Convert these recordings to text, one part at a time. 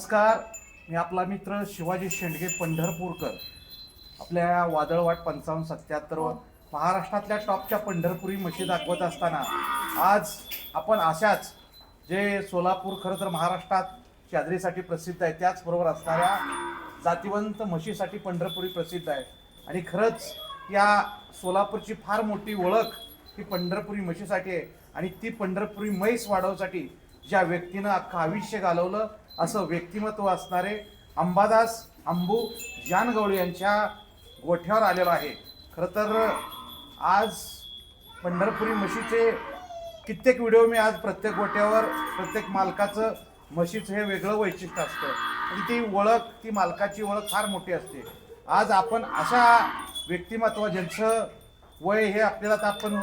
नमस्कार, मी आपला मित्र शिवाजी शेंडगे पंढरपूरकर. आपल्या वादळवाट 55-77 महाराष्ट्रातल्या टॉपच्या पंढरपुरी म्हशी दाखवत असताना आज आपण अशाच जे सोलापूर खरं तर महाराष्ट्रात चादरीसाठी प्रसिद्ध आहे, त्याचबरोबर असणाऱ्या जातिवंत म्हशीसाठी पंढरपुरी प्रसिद्ध आहे. आणि खरंच या सोलापूरची फार मोठी ओळख ही पंढरपुरी म्हशीसाठी आहे. आणि ती पंढरपुरी म्हैस वाढवण्यासाठी ज्या व्यक्तीनं अख्खं आयुष्य घालवलं असं व्यक्तिमत्व असणारे अंबादास अंबू जानगवळे यांच्या गोठ्यावर आलेलो आहे. खरं तर आज पंढरपुरी म्हशीचे कित्येक व्हिडिओ मी आज प्रत्येक गोठ्यावर प्रत्येक मालकाचं म्हशीचं हे वेगळं वैशिष्ट्य असतं आणि ती ओळख, ती मालकाची ओळख फार मोठी असते. आज आपण अशा व्यक्तिमत्व ज्यांचं वय हे आपल्याला आपण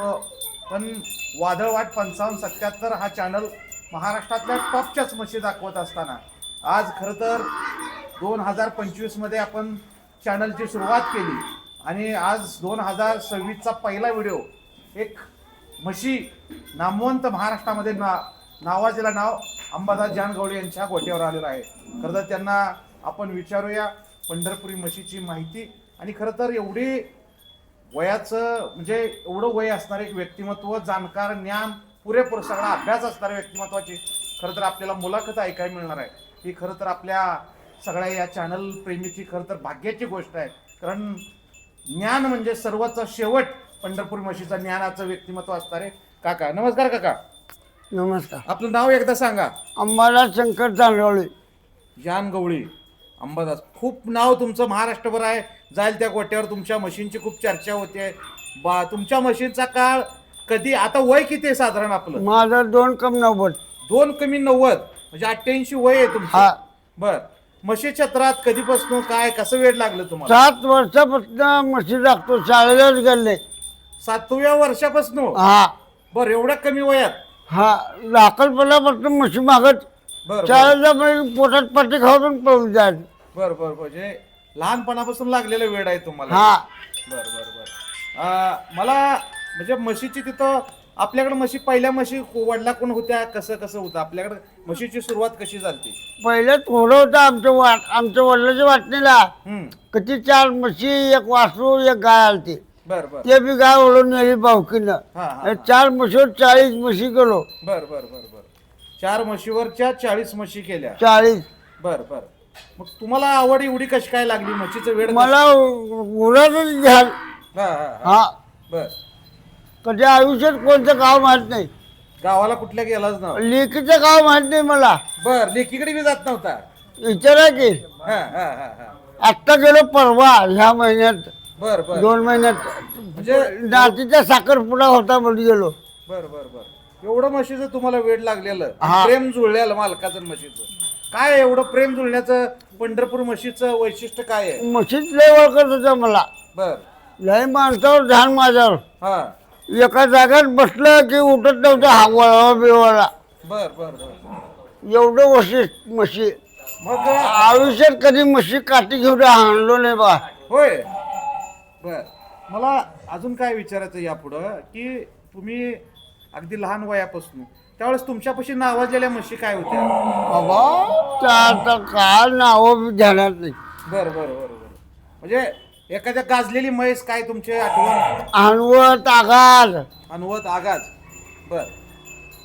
पण वादळवाट 55-77 हा चॅनल महाराष्ट्रातल्या टॉपच्याच म्हशी दाखवत असताना आज खरं तर 2025 आपण चॅनलची सुरुवात केली आणि आज 2026चा पहिला व्हिडिओ एक म्हशी नामवंत महाराष्ट्रामध्ये नावाजलेला नाव अंबादास जानगवळे यांच्या गोट्यावर आलेलं आहे. खरं तर त्यांना आपण विचारूया पंढरपुरी म्हशीची माहिती. आणि खरं तर एवढी वयाचं म्हणजे एवढं वय असणारे एक व्यक्तिमत्व, जाणकार, ज्ञान पुरेपूर सगळा अभ्यास असणाऱ्या व्यक्तिमत्वाची खरं तर आपल्याला मुलाखत ऐकायला मिळणार आहे. ही खरं तर आपल्या सगळ्या या चॅनल प्रेमीची खरं तर भाग्याची गोष्ट आहे. कारण ज्ञान म्हणजे सर्वच शेवट पंढरपूर म्हशीचा ज्ञानाचं व्यक्तिमत्व असणारे काका. नमस्कार काका. नमस्कार. आपलं नाव एकदा सांगा. अंबादास शंकर जानगवळे. जानगवळे अंबादास, खूप नाव तुमचं महाराष्ट्रभर आहे. जाईल त्या गोट्यावर तुमच्या म्हशींची खूप चर्चा होते. तुमच्या म्हशींचा काळ कधी, आता वय किती आहे साधारण आपलं? माझं 2 कम 90. 2 कमी 90 म्हणजे 88 वय आहे तुमचं. हा. बर, म्हशी क्षेत्रात कधीपासून काय कसं वेळ लागलं तुम्हाला? 7 वर्षापासून म्हशी लागतो, शाळेलाच गेले. 7व्या वर्षापासून? हा बर, एवढ्या कमी वयात? हा, दाखलपणापासून म्हशी मागत बर शाळेला पोटात पाठी खाऊन पळून जायचं. बर बर, म्हणजे लहानपणापासून लागलेला वेळ आहे तुम्हाला. हा. बर बर बर. मला म्हणजे म्हशीची तिथं आपल्याकडे म्हशी, पहिल्या म्हशी वडला कोण होत्या, कसं कसं होतं आपल्याकडे म्हशीची सुरुवात कशी झाली? पहिलं थोडं होतं आमच्या वडिलांच्या वाटणीला. किती 4 म्हशी, 1 वासरू, 1 गाय आलती. बर बर. ते बी गाय ओढून नेली भावकीनं. हा हा. 4 म्हशीवर 40 म्हशी गेलो. बर बर बर बर. 4 म्हशीवरच्या 40 म्हशी केल्या. 40. बर बर. मग तुम्हाला आवड एवढी कशी काय लागली म्हशीचं वेळ? मला उन्हातच घ्याल. हा हा. हा. बर. कधी आयुष्यात कोणतं गाव माहित नाही. गावाला कुठल्या गेलाच ना? लेकीचं गाव माहित नाही मला. बर, लेकीकडे बी जात नव्हता? विचारा की. हा हा हा हा. आत्ता गेलो परवा ह्या महिन्यात. बर बर. 2 महिन्यात म्हणजे नातीचा साखरपुडा होता म्हणून गेलो. बर बर बर. एवढं म्हशीचं तुम्हाला वेळ लागलेलं, हा. प्रेम जुळलेलं मालकाचं म्हशीचं. काय एवढं प्रेम जुळण्याचं पंढरपूर म्हशीचं वैशिष्ट्य काय आहे? म्हशीच लय ओळखत होता मला. बर. लय माणसावर ध्यान माझ्यावर. हा. एका जागेत बसलं की उठत नव्हतं, हा वळवा बिवळा. बर बर बर. एवढं वैशिष्ट्य म्हशी. मग आयुष्यात कधी म्हशी काठी घेऊन आणलो नाही बा. होय. बर, मला अजून काय विचारायचं यापुढं की तुम्ही अगदी लहान वयापासून त्यावेळेस तुमच्यापाशी नावाजलेल्या म्हशी काय होत्या? बाबा त्या काळ नाव ध्यानात नाही. बर बर बर बर. म्हणजे एखाद्या गाजलेली म्हैस काय तुमचे आठवण? अनवत आगाज. अनवत आगाज. बर,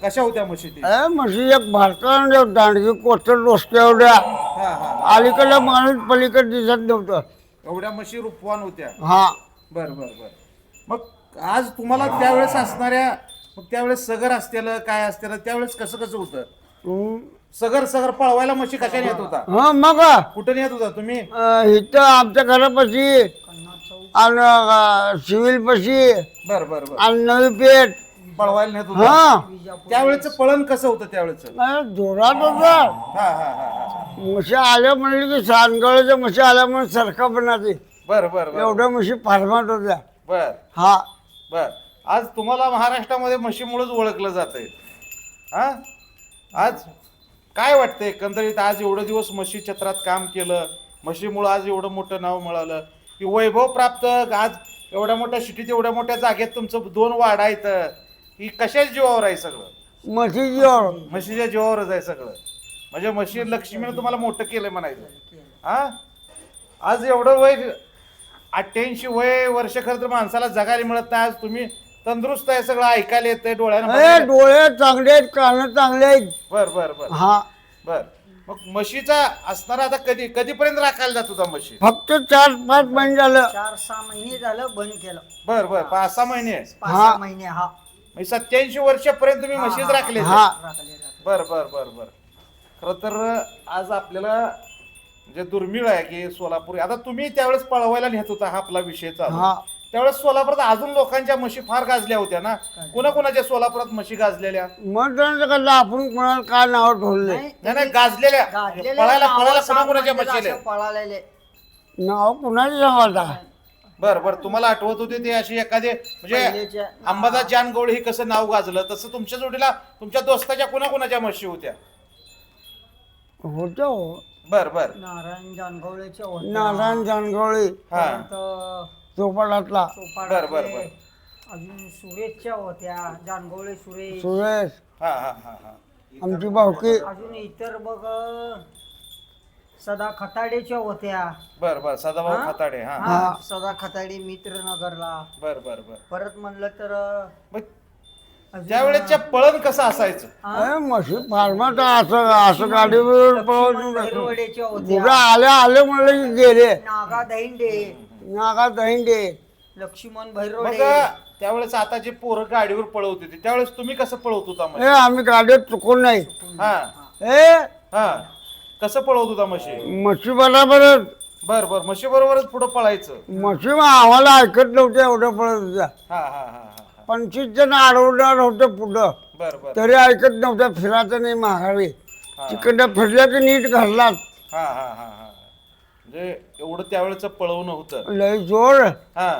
कशा होत्या म्हशी ती? म्हशी एक भारताने दांडगी कोचर डोसक्या एवढ्या. हा हा. अलीकडल्या माणूस पलीकडे दिसत नव्हतं. एवढ्या म्हशी रूपवान होत्या. हा. बर बर बर. मग आज तुम्हाला त्यावेळेस असणाऱ्या, मग त्यावेळेस सगर असतेलं काय असतेलं, त्यावेळेस कसं कसं होतं? सगर सगर पळवायला म्हशी कशा नेत होता? हा मग कुठं नेत होता तुम्ही? इथं आमच्या घरापाशी आणि सिव्हिल पाशी बर बर बर. आणि नवी पेठ पळवायला नेत होता. हा. त्यावेळेच पळण कसं होतं त्यावेळेच? जोरात होता. हा हा हा हा. म्हशी आल्या म्हणले की सांगळच्या म्हशी आल्या म्हणून सरका बनाते. बर बर बर. एवढ्या म्हशी फारमाट होत्या. बर हा. बर. आज तुम्हाला महाराष्ट्रामध्ये म्हशीमुळेच ओळखलं जातंय. हा. आज काय वाटतंय एकंदरीत, आज एवढं दिवस म्हशी क्षेत्रात काम केलं, म्हशीमुळं आज एवढं मोठं नाव मिळालं की वैभव प्राप्त, आज एवढ्या मोठ्या सिटीत एवढ्या मोठ्या जागेत तुमचं 2 वाडा आहेत, ही कशाच जीवावर आहे सगळं? म्हशी जीवावर. म्हशीच्या जीवावरच आहे सगळं. म्हणजे म्हशी लक्ष्मीने तुम्हाला मोठं केलंय म्हणायचं. हा आज एवढं वय 88 वय वर्ष खरं तर माणसाला जगायला मिळत नाही. आज तुम्ही तंदुरुस्त आहे, सगळं ऐकायला येतंय, डोळ्यानं. डोळे चांगले आहेत, कान चांगले आहेत. बर बर बर हा बर. मग म्हशीचा असताना आता कधीपर्यंत राखायला जात होता म्हशी? फक्त 4-5 महिने झालं. 4-6 महिने झालं बंद केलं. बर बर 5-6 महिने. 5-6 महिने हा. म्हणजे 87 वर्षापर्यंत तुम्ही म्हशीच राखले. हा. राखले. बर बर बर बर. खरं तर आज आपल्याला म्हणजे दुर्मिळ आहे की सोलापूर, आता तुम्ही त्यावेळेस पळवायला नेत होता, हा आपला विषय चालू. हा. त्यावेळेस सोलापुरात अजून लोकांच्या म्हशी फार गाजल्या होत्या ना. कोणाकोणाच्या सोलापुरात म्हशी गाजलेल्या? मग त्यांचं आपण कोणाला काय नाव ठेवले? नाही गाजलेल्या पळायला कोणाकोणाच्या म्हशीले? पळालेले नाव कुणाचे सांगायचा? बर बर. तुम्हाला आठवत होते ते अशी एखादे म्हणजे पहिलेच्या- अंबादास जानगवळ हे कसं नाव गाजलं, तसं तुमच्या जोडीला तुमच्या दोस्ताच्या कोणाकोणाच्या म्हशी होत्या? होतं हो. बर बर. नारायण जानगवळेच्या होत्या. नारायण जानगवळे हा परत चोपाटातला चोपाडातले. बर, बर, बर. अजून सुरेशच्या होत्या, जानगवळे सुरेश. सुरेश, हा हा हा हा. आमची भावकी. अजून इतर बघ सदा खताडेच्या होत्या. बर बर. सदाभाऊ हा? खताडे. हा हा, सदा खताडे मित्रनगरला. बर बर बर. परत म्हणलं तर मग अजून- त्यावेळेच्या पळण कसं असायचं? हा? म्हशी फार्मात असं गाडीवर लक्ष्मण भैरवडेच्या पुढे होत्या. आले म्हणलं की गेले. नागा दहिंडे, नागा दहिंडे. लक्ष्मण मग भैरवडे. त्यावेळेस आता जे पोरं गाडीवर पळवत होते त्यावेळेस तुम्ही कसं पळवत होता म्हशी? आम्ही गाडीत चुकून नाही. हा ए हा. कसं पळवत होता म्हशी? म्हशी बरोबरच. बर बर. म्हशी बरोबरच पुढे पळायचं. म्हशी मग आम्हाला ऐकत नव्हते, एवढं पडत होत्या. हा हा हा हा. 25 जण अडवणार होतं पुढं, बर बर. तरी ऐकत नव्हतं. फिरायचं नाही माघारी. हा. तिकडं फिरल्या की नीट घरलाच. हा हा हा हा. म्हणजे एवढं त्यावेळेच पळवणं होतं. लय जोर. हा.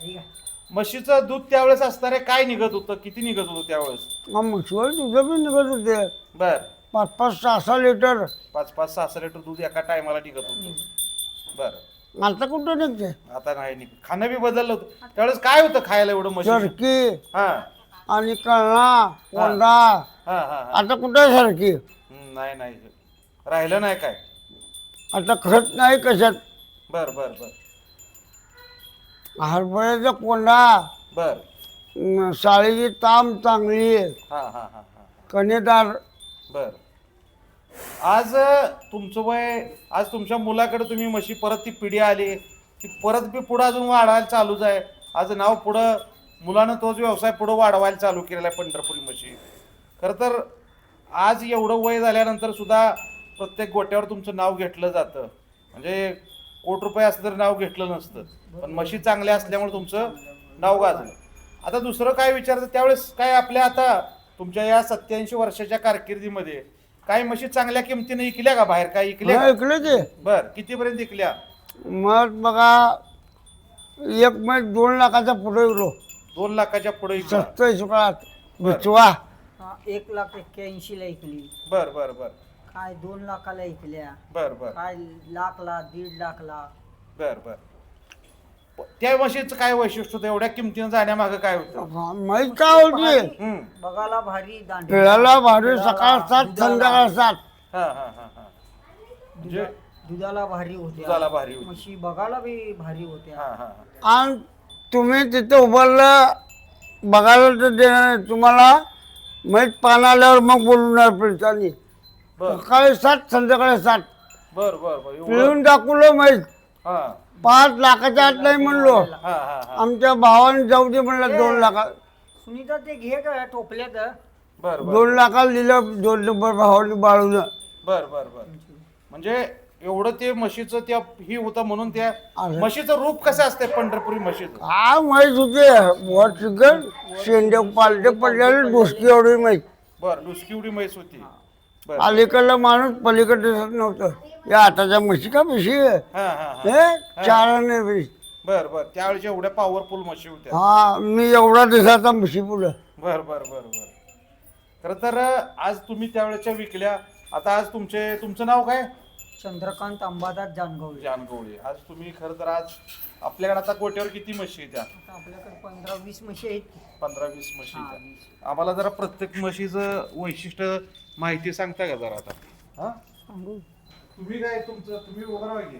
ठीक आहे. म्हशीचं दूध त्यावेळेस असणारे काय निघत होतं, किती निघत होतं त्यावेळेस? म्हशीवर तुझं बी निघत होते बर. 5-5-6-6 लिटर. 5-5-6 लिटर दूध एका टायमाला निघत होतं. बर. आता कुठं निघते? आता नाही निघत. खाणं बी बदललं होतं. त्यावेळेस काय होतं खायला एवढं म्हशी? सरकी हा आणि कळणा कोंडा. हा हा हा. आता कुठं सरकी? नाही नाही राहिलं नाही काय. आता खत नाही कशात. बर बर बर हरभऱ्याचा कोंडा, साळीची ताम चांगली, हा हा हा हा. कणेदार. बर. आज तुमचं वय, आज तुमच्या मुलाकडे तुम्ही म्हशी परत ती पिढी आली, ती परत बी पुढं अजून वाढवायला चालूच आहे. आज नाव पुढं मुलानं तोच व्यवसाय पुढं वाढवायला चालू केलेला आहे, पंढरपुरी म्हशी. खरं तर आज एवढं वय झाल्यानंतर सुद्धा प्रत्येक गोट्यावर तुमचं नाव घेतलं जातं. म्हणजे कोटी रुपये असलं तरी नाव घेतलं नसतं, पण म्हशी चांगल्या असल्यामुळे तुमचं नाव गाजलं. आता दुसरं काय विचारायचं, त्यावेळेस काय आपल्या आता तुमच्या या 87 वर्षाच्या कारकिर्दीमध्ये काही म्हशी चांगल्या किमतीने विकल्या का बाहेर? काय विकल्या का? ऐकलं ते. बर. कितीपर्यंत विकल्या? मग बघा, एक मैल 2 लाखाचा पुढे गेलो. 2 लाखाच्या पुढे विकल्या. सस्तं शुक्रात बरं. विचवा. हा, 1,81,000 ऐकली. बर बर बर काय 2 लाखाला ऐकल्या. बर बर काय लाखला, 1.5 लाखला. बर बर. त्या म्हशीचं काय वैशिष्ट्य होतं एवढ्या किमतीनं जाण्यामागं? काय होतं? माहीत काय होती? हम्म. बघायला भारी दांडी. पिळाला भारी, सकाळ 7 संध्याकाळ 7. हा हा हा हा. म्हणजे दुधाला भारी होत्या. दुधाला भारी होती. म्हशी बघायला बी भारी होत्या. हा हा हा. आणि तुम्ही तिथे उभारलं बघायला तर देणार नाही. तुम्हाला माहीत पान आल्यावर मग बोलणार पिळतानी. बर सकाळी 7 संध्याकाळी 7 बर बर बर. एवढं? पिळून टाकलो माहीत. हा 5 लाखाच्या आत नाही म्हणलो. हा हा हा. आमच्या भावाने जाऊ दे म्हणलं 2 लाखा. सुनीता ते घे का टोपल्यात. बर बर 2 लाखाला दिलं. 2 नंबर भावाने बाळून. बर बर बर. म्हणजे एवढं ते म्हशीचं त्या ही होतं म्हणून त्या अरे. म्हशीचं रूप कसं असतंय पंढरपुरी म्हशीचं? काय माहीत होते वर चिकन शेंडे पालटे पडलेले डोसकी एवढी माहीत. बर. डुसकीवडी म्हैस होती. बर. अलीकडलं माणूस पलीकडे दिसत नव्हतं. या आताच्या म्हशी का म्हशी आहे? हा हा हा. हे चाराने म्हशी. बर बर. त्यावेळेस एवढ्या पॉवरफुल म्हशी होत्या. हा, मी एवढा दिसाचा म्हशी पुढं. बर बर बर बर. खरं तर आज तुम्ही त्यावेळेच्या विकल्या. आता आज तुमचं नाव काय? चंद्रकांत अंबादास जानगवळे. जानगवळी. आज तुम्ही खरं तर आज आपल्याकडे आता गोट्यावर किती म्हशी आहेत? आता आपल्याकडे 15-20 म्हशी आहेत. 15-20 म्हशी हा, आहेत. 20. आम्हाला जरा प्रत्येक म्हशीचं वैशिष्ट्य माहिती सांगता का जरा आता? हा सांगू. तुम्ही काय तुमचं तुम्ही उभं राहा की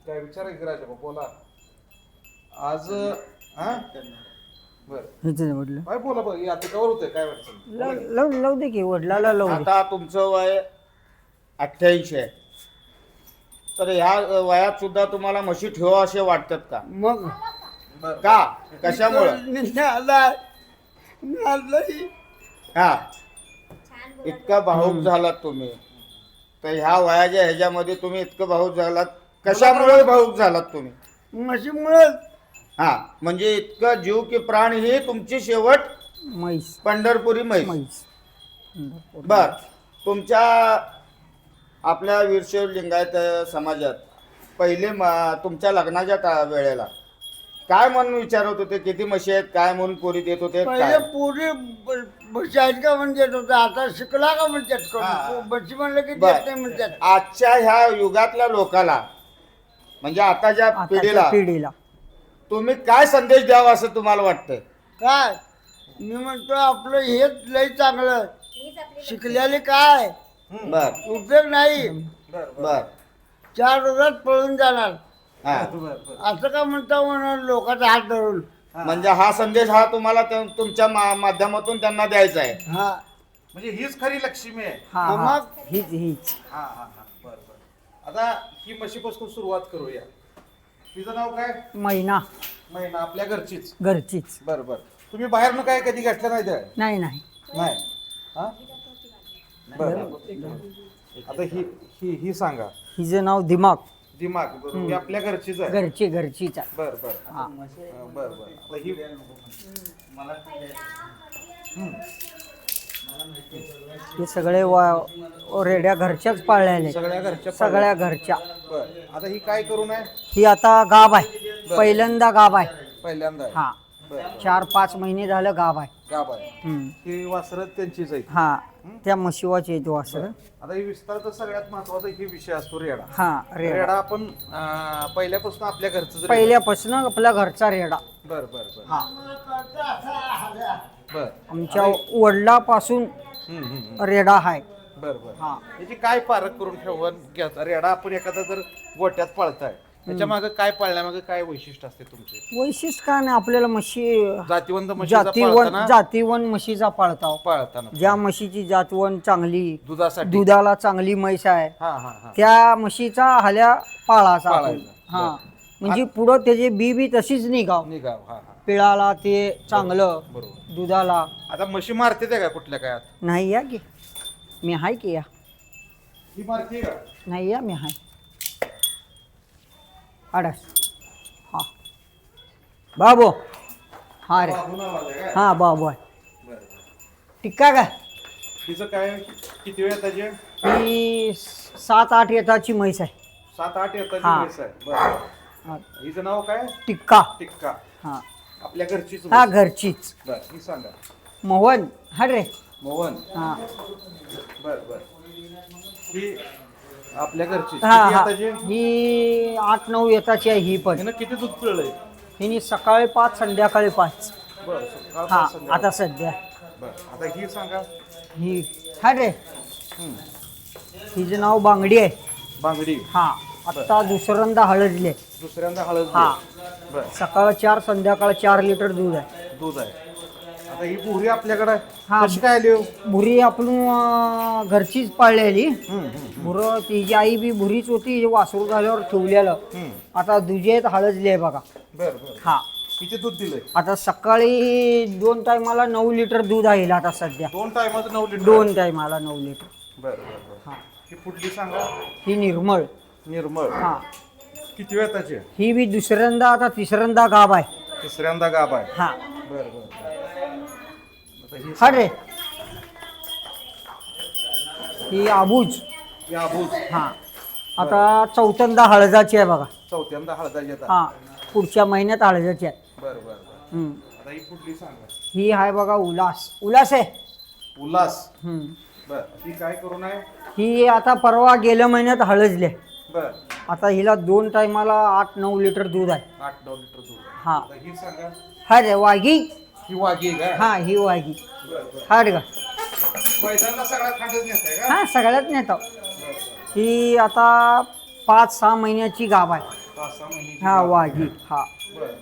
काय विचारायचं राजा बोला आज हा बर इथे म्हटलं काय बोला बघ आता कवर होतंय काय वाटतं लावू दे की वडिलाला लावू दे. आता तुमचं वय 88 आहे, तर ह्या वयात सुद्धा तुम्हाला म्हशी ठेवा असे वाटतात का? मग बर का कशामुळं? हा इतका भाऊक झालात तुम्ही, तर ह्या वयाच्या ह्याच्यामध्ये तुम्ही इतकं भाऊक झालात, कशामुळे भाऊक झालात तुम्ही? म्हशीमुळे हा म्हणजे इतकं जीव की प्राण ही तुमची शेवट म्हैस पंढरपुरी म्हैस. म्हैस बर तुमच्या आपल्या वीरशैव लिंगायत समाजात पहिले तुमच्या लग्नाच्या वेळेला काय म्हणून विचारत होते, किती म्हशी आहेत काय म्हणून पोरी देत होते पहिले काय? पुरी म्हशी आहेत का म्हणतात होतं, आता शिकला का म्हणतात हा. म्हशी म्हणलं की बर. देत नाही म्हणतात. आजच्या ह्या युगातल्या लोकाला म्हणजे आताच्या आताच्या पिढीला तुम्ही काय संदेश द्यावा असं तुम्हाला वाटतंय? काय मी म्हणतो आपलं हेच लय चांगलं, शिकलेले काय बर उपयोग नाही, बर बर 4 रोजात पळून जाणार हा असं का म्हणता म्हणून लोकांचा हात धरून. म्हणजे हा संदेश हा तुम्हाला तुमच्या माध्यमातून त्यांना द्यायचा आहे. हा म्हणजे हीच खरी लक्ष्मी आहे. हा हा मग? हीच हा हा हा बर बर आता ही म्हशीपासून सुरुवात करूया. तिचं नाव काय? महिना महिना आपल्या घरचीच. घरचीच बर बर तुम्ही बाहेरनं काय कधी घेतलं नाही त्या? नाही नाही हा बर आता ही ही ही सांगा हिचं नाव दिमाग दिमाग बरोबर ही आपल्या घरचीच आहे. घरचीच आहे. बर बर हा बर बर आता ही हे सगळे रेड्या घरच्याच पाळलेल्या आहेत. सगळ्या घरच्या सगळ्या घरच्या. बर आता ही काय करू नये ही आता गाभ आहे, पहिल्यांदा गाभ आहे. पहिल्यांदा आहे. हा बर 4-5 महिने झालं गाभ आहे. गाभ आहे. हम्म. ही वासरत त्यांचीच आहे. हा त्या म्हशीवाची येतो वासर. आता ही विस्तार तर सगळ्यात महत्वाचा ही विषय असतो रेडा. हा रेडा रेडा आपण पहिल्यापासून आपल्या घरचं पहिल्यापासून आपल्या घरचा रेडा. बर बर बर हा बर आमच्या वडिलापासून रेडा आहे. बर बर हा याची काय पारख करून ठेवून घ्यायचा रेडा आपण एखादा जर गोट्यात पाळताय त्याच्या मागे काय पाळण्यामागे काय वैशिष्ट्य असते तुमचे? वैशिष्ट्य काय नाही आपल्याला म्हशी जातीवंत म्हशीचा पाळताना जातीवन म्हशीचा पाळताव. पाळताना ज्या म्हशीची जातवन चांगली, दुधासाठी दुधाला चांगली म्हैस आहे, हा हा हा त्या म्हशीचा हल्या पाळाचा आपण. पाळायचा. हा म्हणजे पुढं त्याची बी तशीच निघाव, निघाव हा हा पिळाला ते चांगलं, बरोबर. दुधाला. आता म्हशी मारते ते का कुठल्या काळात? नाही या की मी हाय की या ही मारते का? नाही या मी हाय आडस. हा बाबू हा रे बाबू नावाला आहे काय? हा बाबू आहे. बरं, बरं. टिक्का काय तिचं काय किती वेळ त्याची? ही 7-8 येताची म्हैस आहे. 7-8 येताची हा. म्हैस आहे. बरं. हा, हिचं नाव काय? टिक्का. टिक्का. हा आपल्या घरचीच हा म्हैस आहे. घरचीच. बरं ही सांगा. मोहन हा रे मोहन. हा बर बर ही आपल्या घरची हा किती हा येताची? ही 8-9 येताची आहे ही पण. हिनं किती दूध पिळलंय? हिने सकाळी 5 संध्याकाळी 5. बरं सकाळ हा पासून संध्याकाळ. आता सध्या बरं आता ही सांगा. ही हा रे हम्म. हिचं नाव बांगडी आहे. बांगडी हा आता दुसऱ्यांदा हळदले. दुसऱ्यांदा हळद हा बर सकाळ 4 संध्याकाळ 4 लिटर दूध आहे. दूध आहे. आता ही बुरी आपल्याकडे हा. कशी काय आली हो? भुरी आपण घरचीच पाळलेली. हम्म, भुरं तिची आई बी भुरीच होती, वासरू झाल्यावर ठेवलेलं. हम्म. आता दुजेत हळदली आहे बघा. बर बर हा किती दूध दिलंय? आता सकाळी 2 टायमाला 9 लिटर दूध आहे आता सध्या. 2 टायमाचं 9 लिटर. 2 टायमाला 9 लिटर. बर बर बर हा ही पुढली सांगा. ही निर्मळ. निर्मळ. हा किती वेळ त्याची? ही बी दुसऱ्यांदा आता तिसऱ्यांदा गाभ आहे. तिसऱ्यांदा गाभ आहे. हा बर बर आता ही हा रे ही आबूज. या भूज हा आता चौथ्यांदा हळदाची आहे बघा. चौथ्यांदा हळदाची येतात. हा पुढच्या महिन्यात हळदाची आहे. बर बर बर हम्म. आता ही पुढली सांगा. ही आहे बघा उल्हास. उल्हास आहे. उल्हास. हम्म. बर ही काय करू नये? ही आता परवा गेल्या महिन्यात हळदले. बर आता हिला 2 टायमाला 8-9 लिटर दूध आहे. 8-9 लिटर दूध आहे. हा आता ही सांगा. हा रे वाघी. ही वाघी आहे काय? हा ही वाघी. बर बर हा रे का मैदानाला सगळा खांडच नेताय का? हा सगळ्यात नेतो. ही आता 5-6 महिन्याची गाभ आहे. 5-6 महिन्याची हा गाभ. वाघी. हा बरं.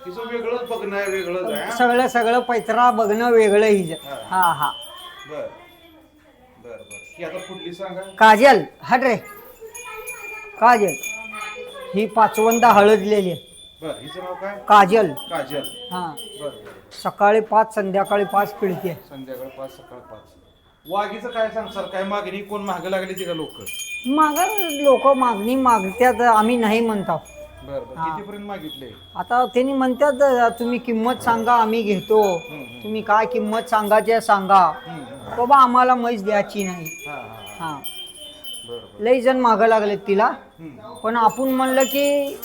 तिचं वेगळंच बघणं आहे, वेगळंच आहे हा? सगळं पैत्रा बघणं वेगळं हिज. हा हा. बर बर बर. ही आता पुढली सांगा. काजल हट रे. काजल ही 5वंदा हळदलेली आहे. बर, हिचं नाव काय? काजल. काजल. हा बर बर. सकाळी 5 संध्याकाळी 5 पिळते आहे. संध्याकाळ 5 सकाळ 5. वाघीचं काय सांगसाल? काय मागणी कोण मागं लागली ती का लोक? लोक मागणी मागत्यात, आम्ही नाही म्हणतो. बर बर. हा. कितीपर्यंत मागितले? आता त्यांनी म्हणतात तुम्ही किंमत सांगा आम्ही घेतो. तुम्ही काय किंमत सांगायची आहे सांगा. बाबा आम्हाला म्हैस द्यायची नाही. हा हा. हा बर बर. लई जण मागं लागले तिला, पण आपण म्हणलं की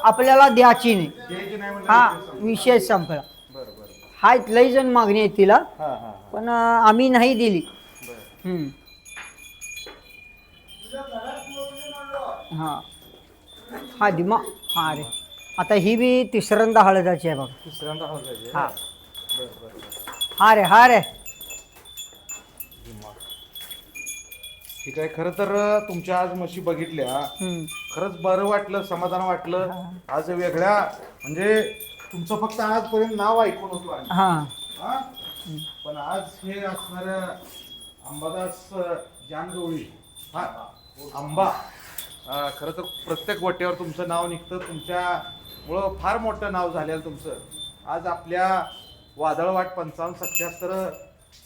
आपल्याला द्यायची नाही. द्यायची नाही म्हणलं हा विषय संपला. विषय संपला. बर बर. हाय लई जण मागणी आहे तिला, हा हा हा. पण आम्ही नाही दिली. बर. हम्म. हा हा दिमा. हा रे आता ही बी 3ऱ्यांदा हळदाची आहे बघ. तिसऱ्यांदा हळदाची आहे? हा बर बर बर. हा रे. ठीक आहे. खरं तर तुमच्या आज म्हशी बघितल्या, हम्म. खरंच बरं वाटलं, समाधान वाटलं. आज वेगळ्या म्हणजे तुमचं फक्त आजपर्यंत नाव ऐकून होतो आम्ही. हा हा? पण आज हे असणाऱ्या अंबादास जानगवळी हा आंबा, खरं तर प्रत्येक गोट्यावर तुमचं नाव निघतं. तुमच्यामुळं फार मोठं नाव झालेलं तुमचं. आज आपल्या वादळवाट 55-77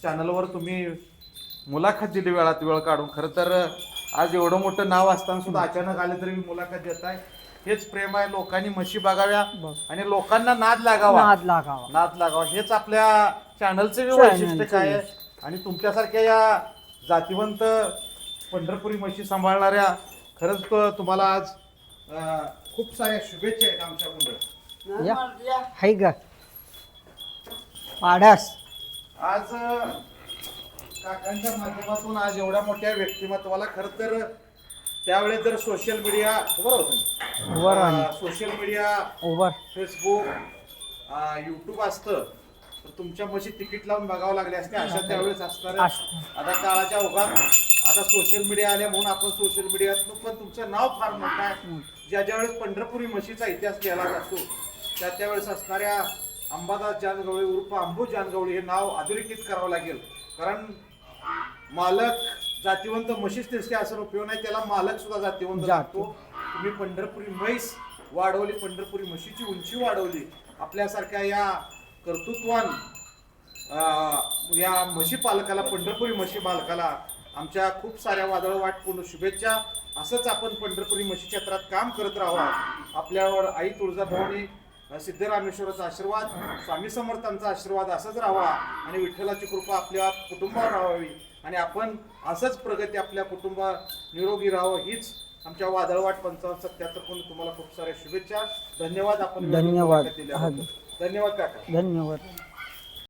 चॅनलवर तुम्ही मुलाखत दिली वेळात वेळ काढून. खरं तर आज एवढं मोठं नाव असताना सुद्धा अचानक आले तरी मुलाखत देत आहे. हेच प्रेम आहे. लोकांनी म्हशी बघाव्या आणि लोकांना नाद लागावा. नाद लागावा हेच आपल्या चॅनलचं वैशिष्ट्य काय आहे. आणि तुमच्यासारख्या या जातीवंत पंढरपुरी म्हशी सांभाळणाऱ्या खरंच तुम्हाला आज खूप साऱ्या शुभेच्छा आहेत आमच्याकडून. या हाय ग पाडास. आज काकांच्या माध्यमातून आज एवढ्या मोठ्या व्यक्तिमत्वाला खरं तर त्यावेळेस जर सोशल मीडिया उभं सोशल मीडिया उभं फेसबुक यूट्यूब असतं तर तुमच्या म्हशी तिकीट लावून बघावं लागले असते. अशा त्यावेळेस असणार. आता काळाच्या ओघात आता सोशल मीडिया आल्या म्हणून आपण सोशल मीडियातून पण तुमचं नाव फार मोठं आहे. ज्या वेळेस पंढरपुरी म्हशीचा इतिहास लिहिला जातो त्यावेळेस असणाऱ्या अंबादास जानगवळी उर्फ अंबू जानगवळी हे नाव अधोरेखित करावं लागेल. कारण मालक जातीवंत म्हशीच दिसते असं उपयोग नाही, त्याला मालक सुद्धा जातीवंत लागतो. तुम्ही पंढरपुरी म्हैस वाढवली, पंढरपुरी म्हशीची उंची वाढवली. आपल्यासारख्या या कर्तृत्वान या म्हशी पालकाला, पंढरपुरी म्हशी पालकाला आमच्या खूप साऱ्या वादळवाट पूर्ण शुभेच्छा. असंच आपण पंढरपुरी म्हशी क्षेत्रात काम करत राहावं. आपल्यावर आई तुळजाभवानी सिद्धरामेश्वराचा आशीर्वाद, स्वामी समर्थांचा आशीर्वाद असंच राहावा आणि विठ्ठलाची कृपा आपल्या कुटुंबावर राहावी आणि आपण असंच प्रगती आपल्या कुटुंबात निरोगी राहावं हीच आमच्या वादळवाट 55-77 कडून तुम्हाला खूप साऱ्या शुभेच्छा. धन्यवाद. आपण धन्यवाद. धन्यवाद काका. धन्यवाद.